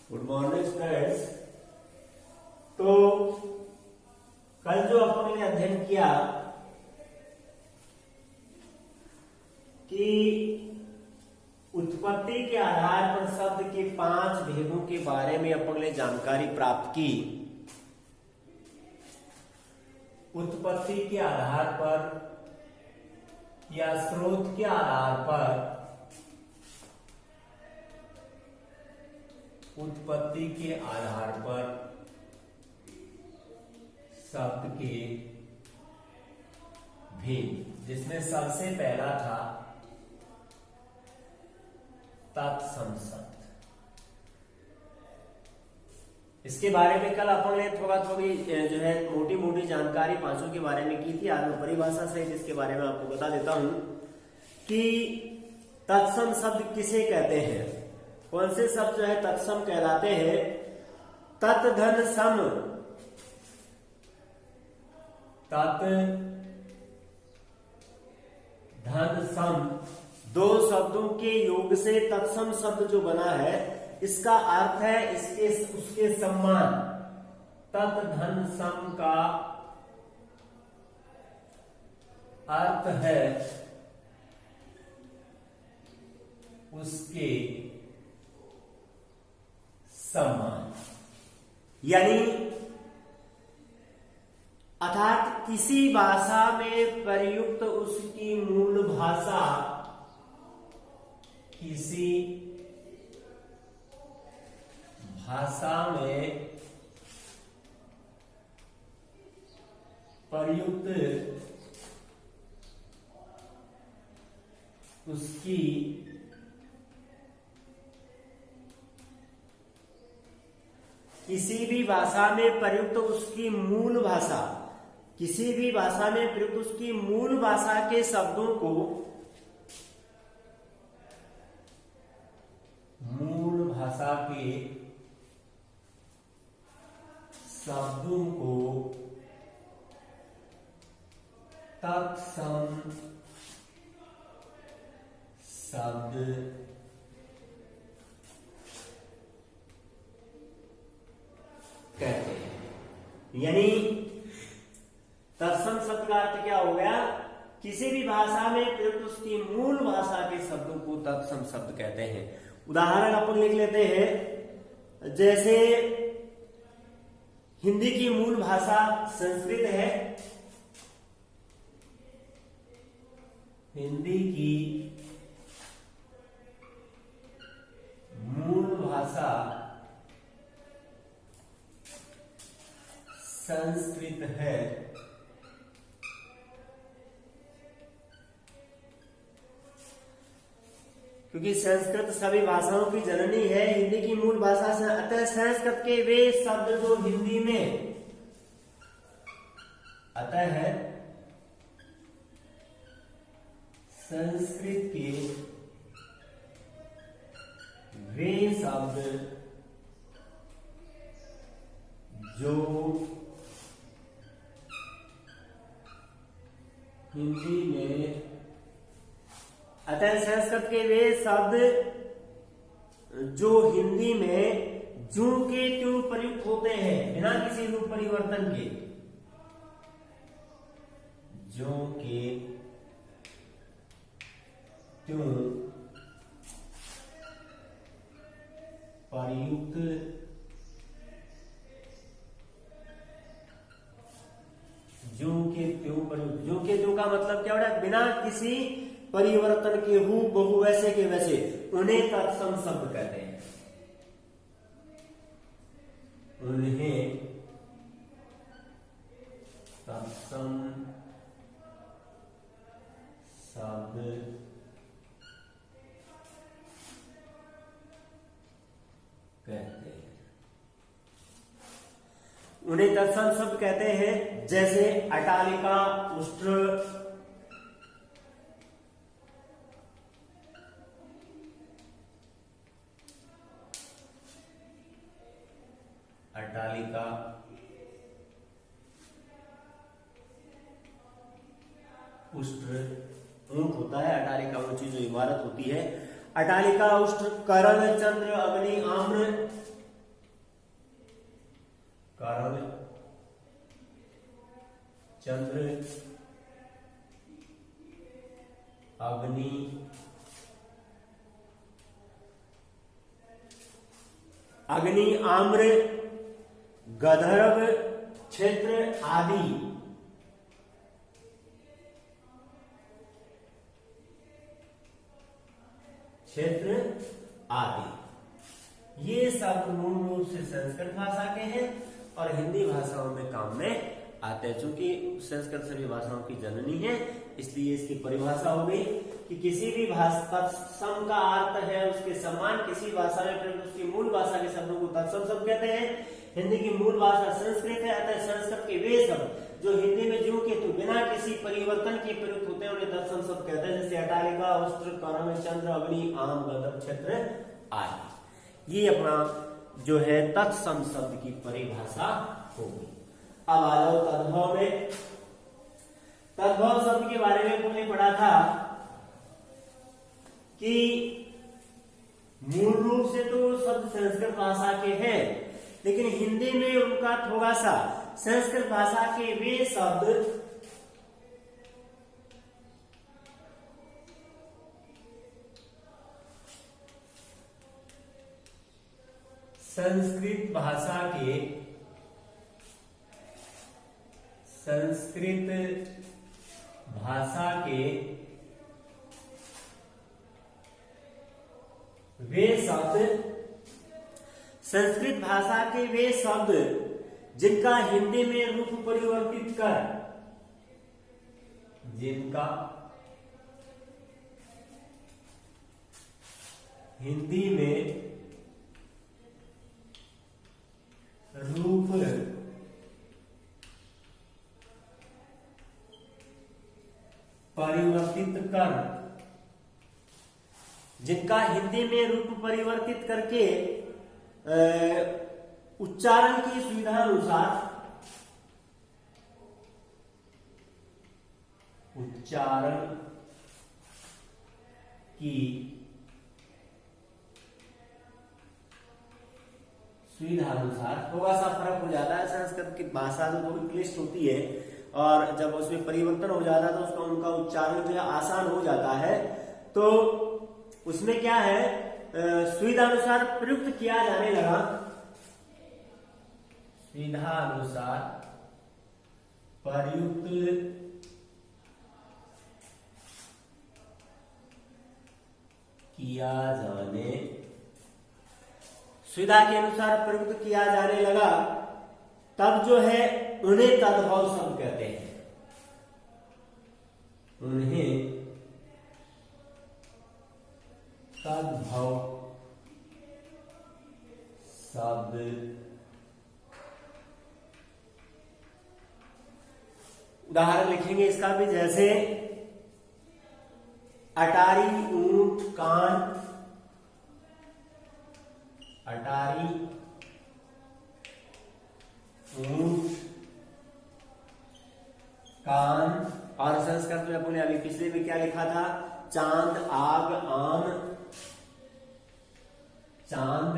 Good morning students. तो कल जो अपन ने अध्ययन किया कि उत्पत्ति के आधार पर शब्द के 5 भेदों के बारे में अपन ने जानकारी प्राप्त की। उत्पत्ति के आधार पर या स्रोत के आधार पर उत्पत्ति के आधार पर शब्द के भेद, जिसमें सबसे पहला था तत्सम शब्द। इसके बारे में कल अपन ने थोड़ी जो है मोटी मोटी जानकारी पांचों के बारे में की थी। आज मैं परिभाषा सहित इसके बारे में आपको बता देता हूं कि तत्सम शब्द किसे कहते हैं। कौन से शब्द जो है तत्सम कहलाते हैं। तत् धन सम, तत् धन सम, दो शब्दों के योग से तत्सम शब्द जो बना है, इसका अर्थ है उसके सम्मान। तत् धन सम का अर्थ है उसके सम्मान, यानी अर्थात किसी भाषा में प्रयुक्त उसकी मूल भाषा, किसी भाषा में प्रयुक्त उसकी किसी भी भाषा में प्रयुक्त उसकी मूल भाषा, किसी भी भाषा में प्रयुक्त उसकी मूल भाषा के शब्दों को, मूल भाषा के शब्दों को तत्सम शब्द कहते हैं। यानी तत्सम शब्द का अर्थ क्या हो गया? किसी भी भाषा में प्रयुक्त उसकी मूल भाषा के शब्दों को तत्सम शब्द कहते हैं। उदाहरण अपन लिख लेते हैं। जैसे हिंदी की मूल भाषा संस्कृत है, हिंदी की मूल भाषा संस्कृत है, क्योंकि संस्कृत सभी भाषाओं की जननी है, हिंदी की मूल भाषा से। अतः संस्कृत के वे शब्द जो हिंदी में, अतः है संस्कृत के वे शब्द जो हिंदी में, अतः संस्कृत के वे शब्द जो हिंदी में जूं के त्यों प्रयुक्त होते हैं, बिना किसी रूप परिवर्तन के, जो के त्यों प्रयुक्त जो के त्यों प्रयुक्त, जो के त्यों का मतलब क्या हो रहा है? बिना किसी परिवर्तन के, हूँ बहु वैसे के वैसे, उन्हें तत्सम शब्द कहते हैं। उन्हें तत्सम शब्द कहते हैं। उन्हें तत्सम शब्द कहते हैं। जैसे अटालिका, उष्ट्र, अटालिका, उष्ट्र ऊंट होता है, अटालिका ऊंची जो इमारत होती है। अटालिका, उष्ट्र, करण, चंद्र, अग्नि, आम्र, कर्ण, चंद्र, अग्नि, आम्र, गंधर्व, क्षेत्र आदि। क्षेत्र आदि ये सब मूल रूप से संस्कृत भाषा के हैं और हिंदी भाषाओं में काम में आते हैं। चूंकि संस्कृत सभी भाषाओं की जननी है, इसलिए इसकी परिभाषा हो गई कि किसी भी भाषा, तत्सम का अर्थ है उसके समान किसी भाषा में प्रयुक्त उसकी मूल भाषा के शब्दों को तत्सम शब्द कहते हैं। हिंदी की मूल भाषा संस्कृत है, अतः संस्कृत के वे शब्द जो हिंदी में ज्यों के त्यों बिना किसी परिवर्तन के प्रयुक्त होते हैं उन्हें तत्सम शब्द कहते हैं। जैसे अटालिका, वस्त्र, कर्ण, चंद्र, अग्नि, आम, गंधर्व, क्षेत्र आदि। ये अपना जो है तत्सम शब्द की परिभाषा होगी। अब आ जाओ तद्भव में। तद्भव शब्द के बारे में तुमने पढ़ा था कि मूल रूप से तो शब्द संस्कृत भाषा के हैं, लेकिन हिंदी में उनका थोड़ा सा संस्कृत भाषा के वे शब्द संस्कृत भाषा के वे शब्द जिनका हिंदी में रूप परिवर्तित कर, जिनका हिंदी में रूप परिवर्तित कर, जिनका हिंदी में रूप परिवर्तित करके उच्चारण की सुविधा अनुसार उच्चारण की सुविधा अनुसार थोड़ा सा फर्क हो जाता है। संस्कृत की भाषा जो थोड़ी क्लिष्ट होती है और जब उसमें परिवर्तन हो जाता है तो उसका उनका उच्चारण जो है आसान हो जाता है। तो उसमें क्या है, सुविधा अनुसार प्रयुक्त किया जाने लगा, सुविधा अनुसार प्रयुक्त किया जाने, सुविधा के अनुसार प्रयुक्त किया जाने लगा, तब जो है उन्हें तद्भव शब्द कहते हैं। उन्हें तद्भव शब्द, उदाहरण लिखेंगे इसका भी, जैसे अटारी, ऊंट, कान, अटारी, ऊंट, कान। और संस्कृत में अपने अभी पिछले में क्या लिखा था, चांद, आग, आम, चांद,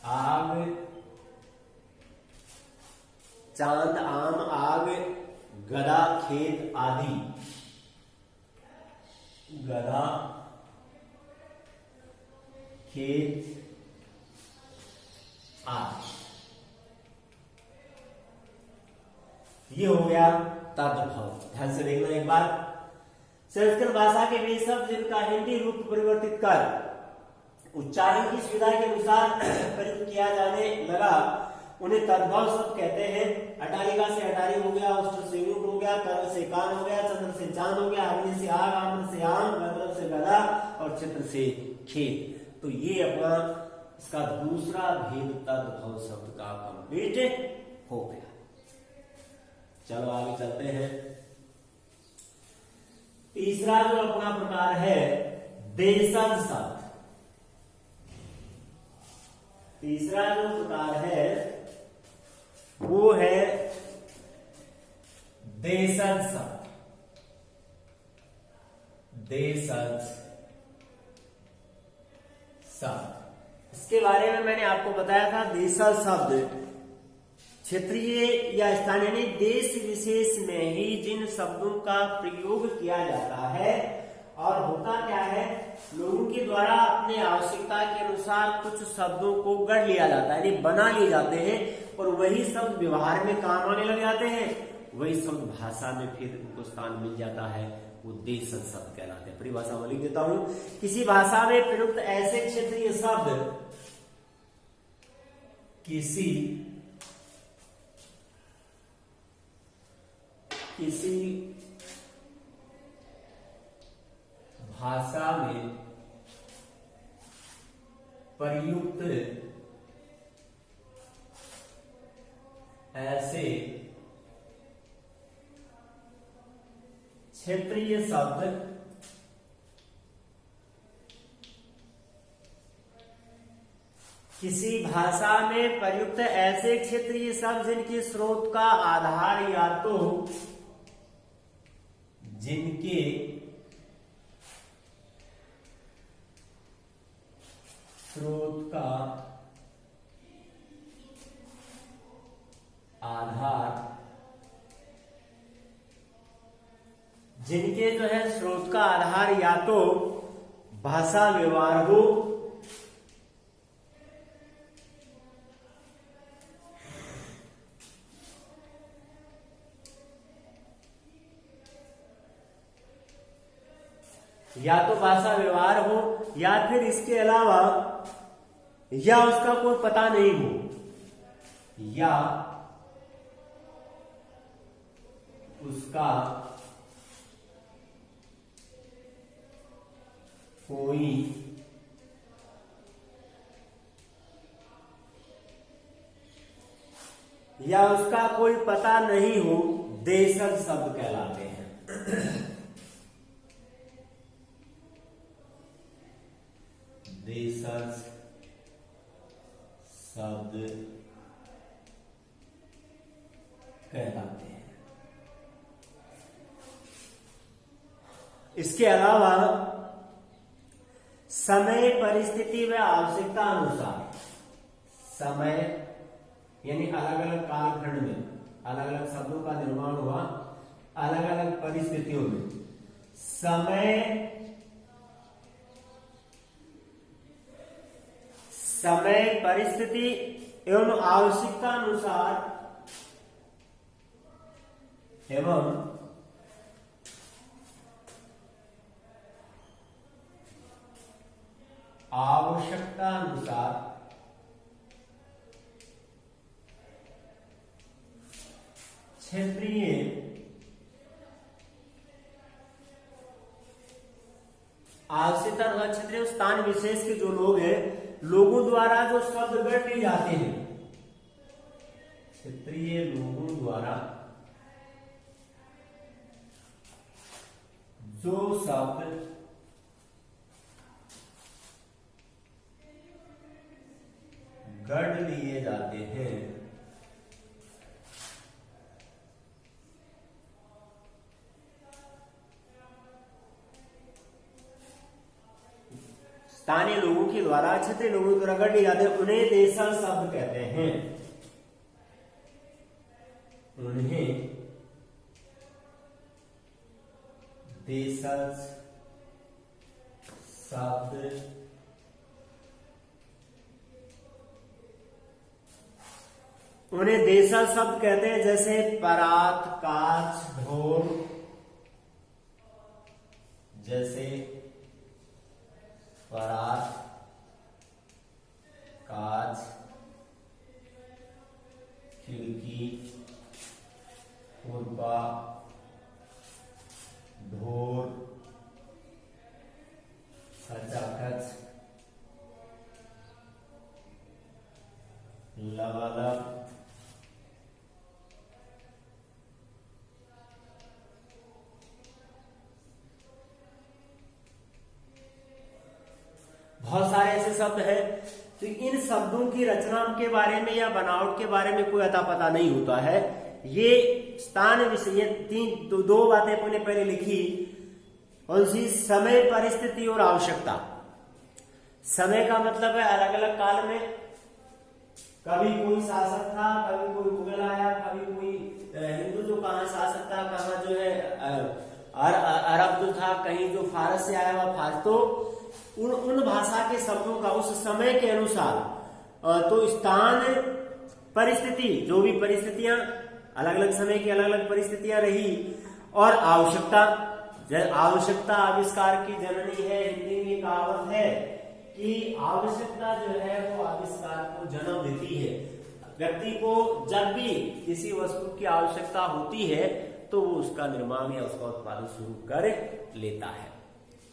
आग, चांद, आम, आग, गदा, खेत आदि, गदा, खेत आदि। ये हो गया तद्भव। ध्यान से देखना एक बार, संस्कृत भाषा के वे शब्द जिनका हिंदी रूप परिवर्तित कर उच्चारण की सुविधा के अनुसार प्रयुक्त किया जाने लगा, उन्हें तद्भव शब्द कहते हैं। अटालिका से अटारी हो गया, उष्ट से ऊंट हो गया, कर्ण से कान हो गया, चंद्र से चांद हो गया, अग्नि से आग, आम्र से आम, गंधर्व से गदा और चित्र से खेत। तो ये अपना इसका दूसरा भेद तद्भव शब्द का कंप्लीट हो गया। चलो आगे चलते हैं। तीसरा जो अपना प्रकार है देशज शब्द। तीसरा जो प्रकार है वो है देशज शब्द। देशज शब्द इसके बारे में मैंने आपको बताया था देशज शब्द क्षेत्रीय या स्थानीय नहीं, देश विशेष में ही जिन शब्दों का प्रयोग किया जाता है और होता क्या है, लोगों के द्वारा अपने आवश्यकता के अनुसार कुछ शब्दों को गढ़ लिया जाता है, यानी बना लिए जाते हैं और वही शब्द व्यवहार में काम आने लग जाते हैं, वही शब्द भाषा में फिर उनको स्थान मिल जाता है, वो देशज शब्द कहलाते हैं। परिभाषा में लिख देता हूं, किसी भाषा में प्रयुक्त ऐसे क्षेत्रीय शब्द किसी भाषा में प्रयुक्त ऐसे क्षेत्रीय शब्द किसी भाषा में प्रयुक्त ऐसे क्षेत्रीय शब्द जिनके स्रोत का आधार या तो जिनके स्रोत का आधार जिनके जो है स्रोत का आधार या तो भाषा व्यवहार हो या तो भाषा व्यवहार हो या फिर इसके अलावा या उसका कोई पता नहीं हो या उसका कोई पता नहीं हो, देशज शब्द कहलाते हैं। देशज शब्द कहलाते हैं। इसके अलावा समय परिस्थिति व आवश्यकता अनुसार, समय यानी अलग अलग कालखंड में अलग अलग शब्दों का निर्माण हुआ, अलग अलग परिस्थितियों में समय परिस्थिति एवं आवश्यकता अनुसार क्षेत्रीय आवश्यकता अनुसार क्षेत्रीय स्थान विशेष के जो लोग हैं, लोगों द्वारा जो शब्द गढ़ लिए जाते हैं, क्षेत्रीय लोगों द्वारा जो शब्द गढ़ लिए जाते हैं स्थानीय लोगों के द्वारा, क्षेत्रीय लोगों के द्वारा गढ़ लिए जाते हैं, उन्हें देशज शब्द कहते हैं। उन्हें देशज शब्द कहते हैं। जैसे परात, काच, ढोल, जैसे परात, काच, खिड़की, खुरपा, ढोल, खचाखच, लबालब, बहुत सारे ऐसे शब्द हैं। तो इन शब्दों की रचना के बारे में या बनावट के बारे में कोई अता पता नहीं होता है। ये स्थान विषय दो बातें अपने पहले लिखी, कौन सी? समय, परिस्थिति और आवश्यकता। समय का मतलब है अलग अलग काल में, कभी कोई शासक था, कभी कोई मुगल आया, कभी कोई हिंदू जो कहाँ शासक था, कहाँ जो है अरब जो था, कहीं जो फारस से आया हुआ फारस, तो उन भाषा के शब्दों का उस समय के अनुसार तो स्थान परिस्थिति, जो भी परिस्थितियां अलग अलग समय की अलग अलग परिस्थितियां रही, और आवश्यकता आविष्कार की जननी है। हिंदी में कहावत है कि आवश्यकता जो है वो आविष्कार को जन्म देती है। व्यक्ति को जब भी किसी वस्तु की आवश्यकता होती है तो वो उसका निर्माण या उसका उत्पादन शुरू कर लेता है।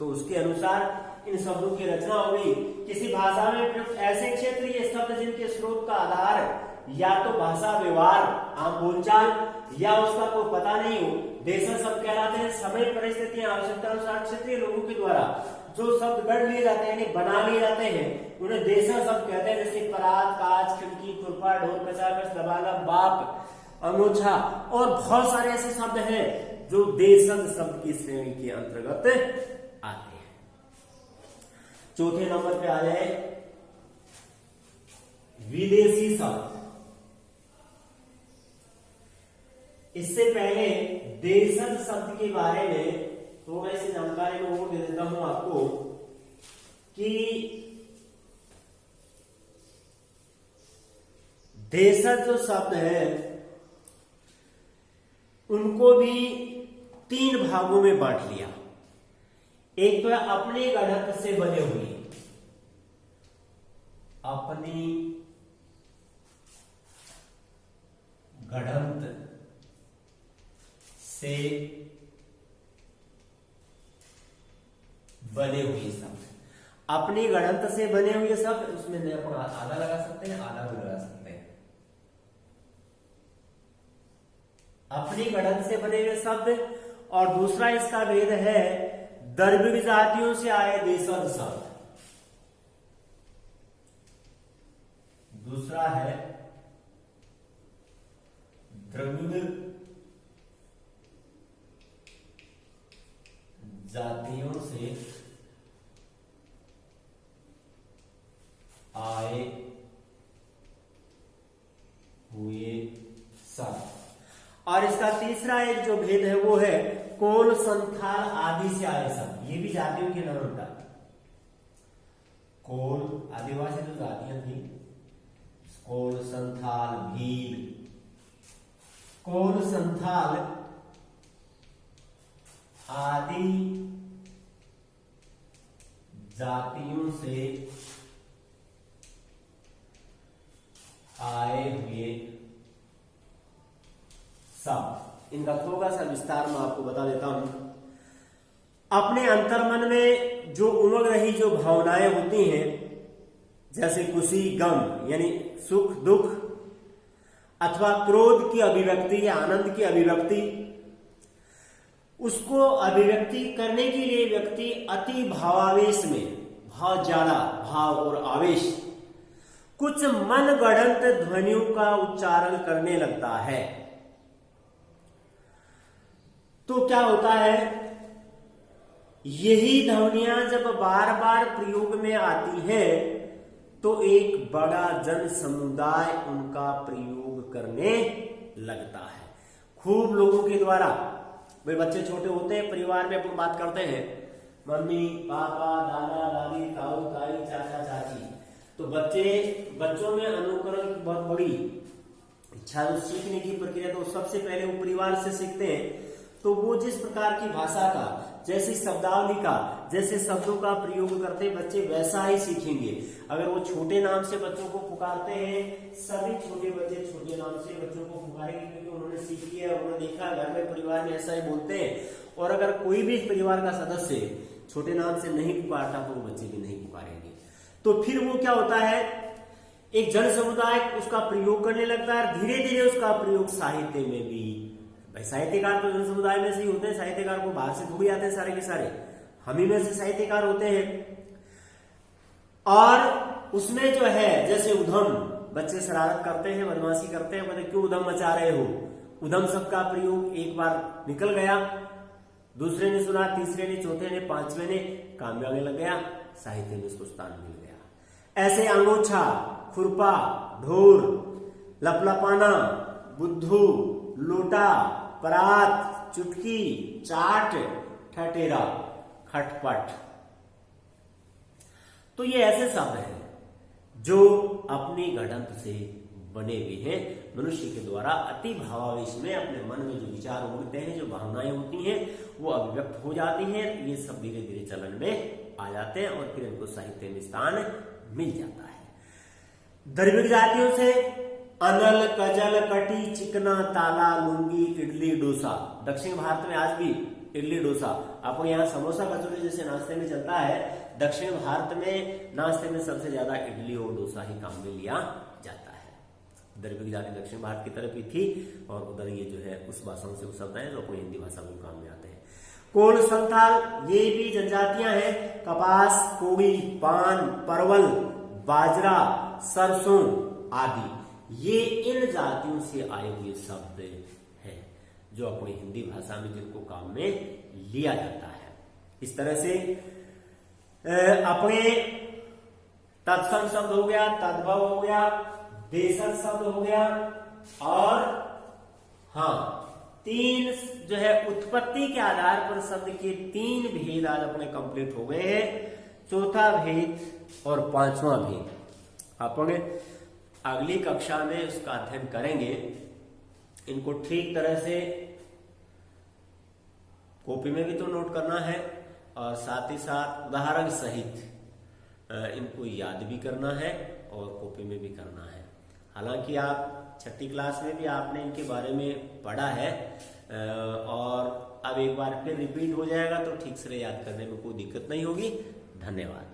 तो उसके अनुसार इन शब्दों की रचना हो गई। किसी भाषा में प्रयुक्त ऐसे क्षेत्रीय शब्द जिनके स्रोत का आधार या तो भाषा व्यवहार, आम बोलचाल, या उसका कोई पता नहीं हो, देशज शब्द कहलाते हैं। समय परिस्थितियां आवश्यकता अनुसार क्षेत्रीय लोगों के द्वारा जो शब्द गढ़ लिए जाते हैं, बना लिए जाते हैं, उन्हें देशज शब्द कहते हैं। जैसे परात, काज, खिड़की, खुरपा, ढोल, कचाकच, दबाला, बाप, अंगोछा, और बहुत सारे ऐसे शब्द हैं जो देशज शब्द की श्रेणी के अंतर्गत आते हैं। चौथे नंबर पे आ जाए विदेशी शब्द। इससे पहले देशज शब्द के बारे में थोड़ी सी जानकारी मैं और दे देता हूं आपको कि देशज जो शब्द है उनको भी 3 भागों में बांट लिया। एक तो है अपने गढ़ंत से बने हुए, अपनी गढ़ंत से बने हुए शब्द। अपनी गढ़ंत से बने हुए शब्द, उसमें अपन आधा लगा सकते हैं, आधा भी लगा सकते हैं। अपनी गढ़ंत से बने हुए शब्द, और दूसरा इसका भेद है द्रविड़ जातियों से आए देशज शब्द। दूसरा है द्रविड़ जातियों से आए हुए शब्द। और इसका तीसरा एक जो भेद है वो है कोल, संथाल आदि से आए शब्द। ये भी जातियों के नाम होता है। कोल आदिवासी जो जातियां थी, कोल, संथाल, भील, कोल, संथाल आदि जातियों से आए हुए शब्द। इनका थोड़ा सा विस्तार मैं आपको बता देता हूं। अपने अंतर्मन में जो उमड़ रही जो भावनाएं होती हैं, जैसे खुशी, गम यानी सुख, दुख, अथवा क्रोध की अभिव्यक्ति या आनंद की अभिव्यक्ति, उसको अभिव्यक्ति करने के लिए व्यक्ति अति भावावेश में, बहुत ज्यादा भाव और आवेश, कुछ मन गढ़ंत ध्वनियों का उच्चारण करने लगता है। तो क्या होता है, यही ध्वनियां जब बार बार प्रयोग में आती है तो एक बड़ा जन समुदाय उनका प्रयोग करने लगता है। खूब लोगों के द्वारा, वे बच्चे छोटे होते हैं, परिवार में अपन बात करते हैं, मम्मी, पापा, दादा, दादी, ताऊ, ताई, चाचा, चाची, तो बच्चों में अनुकरण की बहुत बड़ी इच्छा, जो सीखने की प्रक्रिया तो सबसे पहले वो परिवार से सीखते हैं। तो वो जिस प्रकार की भाषा का, जैसी शब्दावली का, जैसे शब्दों का प्रयोग करते बच्चे वैसा ही सीखेंगे। अगर वो छोटे नाम से बच्चों को पुकारते हैं, सभी छोटे बच्चे छोटे नाम से बच्चों को पुकारेंगे, क्योंकि उन्होंने सीख लिया, उन्होंने देखा घर में परिवार में ऐसा ही बोलते हैं। और अगर कोई भी परिवार का सदस्य छोटे नाम से नहीं पुकारता तो वो बच्चे भी नहीं पुकारेंगे। तो फिर वो क्या होता है, एक जन समुदाय उसका प्रयोग करने लगता है। धीरे धीरे उसका प्रयोग साहित्य में भी, भाई साहित्यकार तो जन समुदाय में से ही होते हैं, साहित्यकार को बाहर से थोड़ी आते हैं सारे के सारे, हम ही में से साहित्यकार होते हैं। और उसमें जो है, जैसे उधम, बच्चे शरारत करते हैं, बदमाशी करते हैं, मतलब क्यों उधम मचा रहे हो, उधम शब्द का प्रयोग एक बार निकल गया, दूसरे ने सुना, तीसरे ने, चौथे ने, पांचवें ने, काम में आने लग गया। साहित्य में इसको स्थान मिल गया। ऐसे अंगोछा, खुरपा, ढोर, लपलपाना, बुद्धू, लोटा, परात, चुटकी, चाट, ठटेरा, खटपट। तो ये ऐसे शब्द हैं जो अपनी गढ़ंत से बने हुए हैं। मनुष्य के द्वारा अति भावावेश में अपने मन में जो विचार उमड़ते हैं, जो भावनाएं होती हैं, वो अभिव्यक्त हो जाती हैं। ये सब धीरे धीरे चलन में आ जाते हैं और फिर इनको साहित्य में स्थान मिल जाता है। द्रविड़ जातियों से अनल, कजल, कटी, चिकना, ताला, लुंगी, इडली, डोसा। दक्षिण भारत में आज भी इडली डोसा, आपको यहाँ समोसा कचौड़ी जैसे नाश्ते में चलता है, दक्षिण भारत में नाश्ते में सबसे ज्यादा इडली और डोसा ही काम में लिया जाता है। द्रविड़ जाति दक्षिण भारत की तरफ ही थी और उधर ये जो है उस भाषाओं से शब्द है जो अपनी हिंदी भाषा में काम में आते हैं। कोल, संथाल, ये भी जनजातियां हैं। कपास, कोड़ी, पान, परवल, बाजरा, सरसों आदि, ये इन जातियों से आए हुए शब्द हैं जो अपनी हिंदी भाषा में जिनको काम में लिया जाता है। इस तरह से अपने तत्सम शब्द हो गया, तद्भव हो गया, देशज शब्द हो गया और तीन जो है उत्पत्ति के आधार पर शब्द के 3 भेद आज अपने कंप्लीट हो गए हैं। चौथा भेद और 5वां भेद अपने अगली कक्षा में उसका अध्ययन करेंगे। इनको ठीक तरह से कॉपी में भी तो नोट करना है और साथ ही साथ उदाहरण सहित इनको याद भी करना है और कॉपी में भी करना है। हालांकि आप 6ठी क्लास में भी आपने इनके बारे में पढ़ा है और अब एक बार फिर रिपीट हो जाएगा तो ठीक से याद करने में कोई दिक्कत नहीं होगी। धन्यवाद।